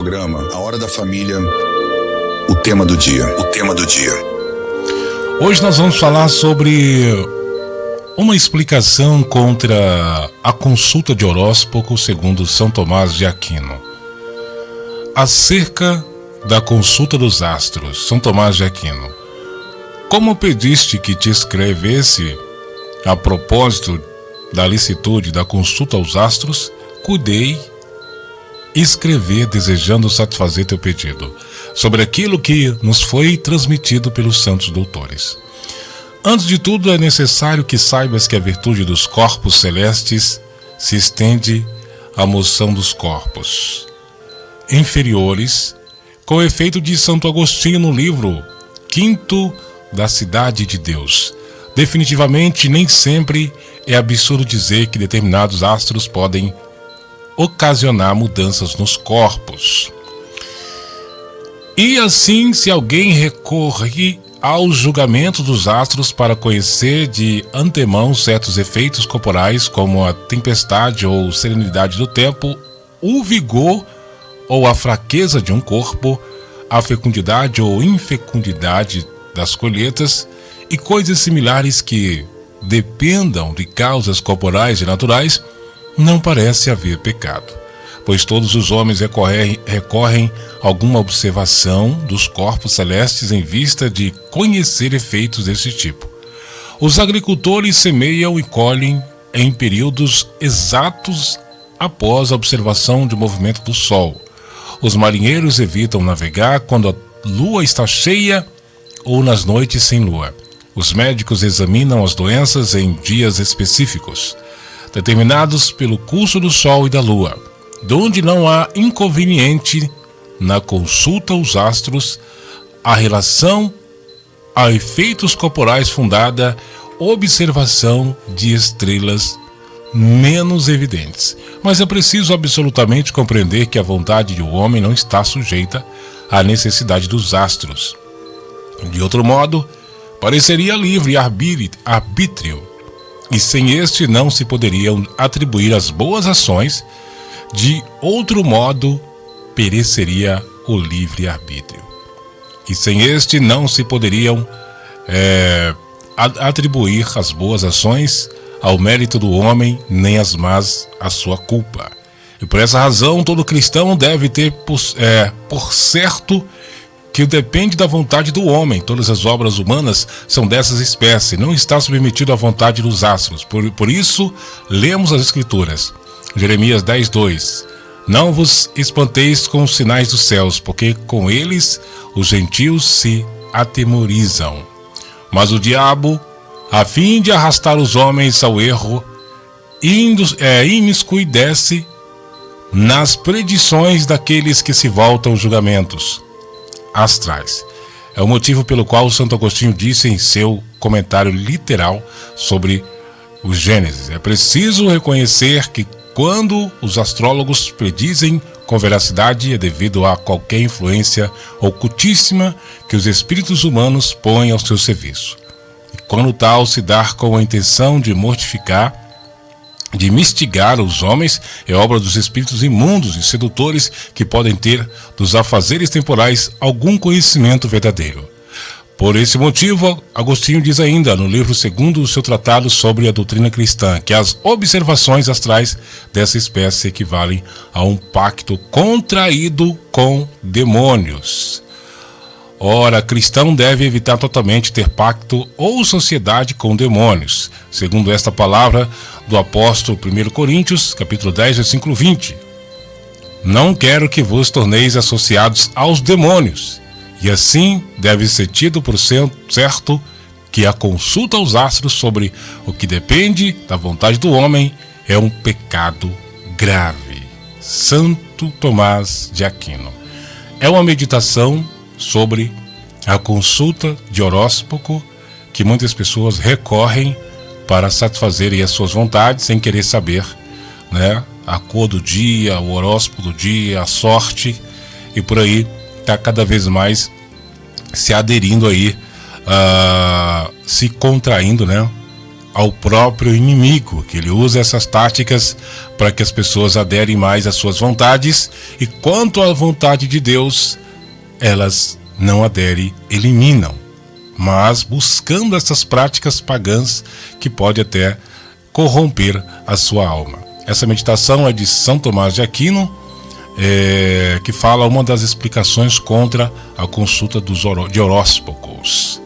Programa A Hora da Família, o tema do dia. Hoje nós vamos falar sobre uma explicação contra a consulta de horóscopo segundo São Tomás de Aquino. Acerca da consulta dos astros, São Tomás de Aquino. Como pediste que te escrevesse a propósito da licitude da consulta aos astros, cuidei escrever desejando satisfazer teu pedido, sobre aquilo que nos foi transmitido pelos santos doutores. Antes de tudo, é necessário que saibas que a virtude dos corpos celestes se estende à moção dos corpos inferiores, com o efeito de Santo Agostinho no livro Quinto da Cidade de Deus. Definitivamente, nem sempre é absurdo dizer que determinados astros podem ocasionar mudanças nos corpos. E assim, se alguém recorre ao julgamento dos astros para conhecer de antemão certos efeitos corporais, como a tempestade ou serenidade do tempo, o vigor ou a fraqueza de um corpo, a fecundidade ou infecundidade das colheitas e coisas similares que dependam de causas corporais e naturais, não parece haver pecado, pois todos os homens recorrem a alguma observação dos corpos celestes em vista de conhecer efeitos desse tipo. Os agricultores semeiam e colhem em períodos exatos após a observação do movimento do sol. Os marinheiros evitam navegar quando a lua está cheia ou nas noites sem lua. Os médicos examinam as doenças em dias específicos, determinados pelo curso do sol e da lua, donde não há inconveniente na consulta aos astros, a relação a efeitos corporais fundada, observação de estrelas menos evidentes. Mas é preciso absolutamente compreender que a vontade do homem não está sujeita à necessidade dos astros. De outro modo, pareceria livre arbítrio, e sem este não se poderiam atribuir as boas ações. De outro modo, pereceria o livre-arbítrio. E sem este não se poderiam atribuir as boas ações ao mérito do homem, nem as más à sua culpa. E por essa razão, todo cristão deve ter por certo que depende da vontade do homem. Todas as obras humanas são dessas espécies, não está submetido à vontade dos astros. Por isso, lemos as Escrituras. Jeremias 10:2. Não vos espanteis com os sinais dos céus, porque com eles os gentios se atemorizam. Mas o diabo, a fim de arrastar os homens ao erro, imiscuidece nas predições daqueles que se voltam aos julgamentos astrais. É o motivo pelo qual o Santo Agostinho disse em seu comentário literal sobre o Gênesis: é preciso reconhecer que quando os astrólogos predizem com veracidade é devido a qualquer influência ocultíssima que os espíritos humanos põem ao seu serviço. E quando tal se dar com a intenção de mortificar, de mistigar os homens, é obra dos espíritos imundos e sedutores que podem ter dos afazeres temporais algum conhecimento verdadeiro. Por esse motivo, Agostinho diz ainda, no livro segundo o seu tratado sobre a doutrina cristã, que as observações astrais dessa espécie equivalem a um pacto contraído com demônios. Ora, cristão deve evitar totalmente ter pacto ou sociedade com demônios, segundo esta palavra do apóstolo 1 Coríntios, capítulo 10, versículo 20. Não quero que vos torneis associados aos demônios. E assim deve ser tido por certo que a consulta aos astros sobre o que depende da vontade do homem é um pecado grave. Santo Tomás de Aquino. É uma meditação sobre a consulta de horóscopo que muitas pessoas recorrem para satisfazerem as suas vontades sem querer saber, a cor do dia, o horóscopo do dia, a sorte, e por aí está cada vez mais se aderindo aí, se contraindo, ao próprio inimigo, que ele usa essas táticas para que as pessoas aderem mais às suas vontades, e quanto à vontade de Deus, elas não aderem, eliminam, mas buscando essas práticas pagãs que pode até corromper a sua alma. Essa meditação é de São Tomás de Aquino, que fala uma das explicações contra a consulta de horóscopos.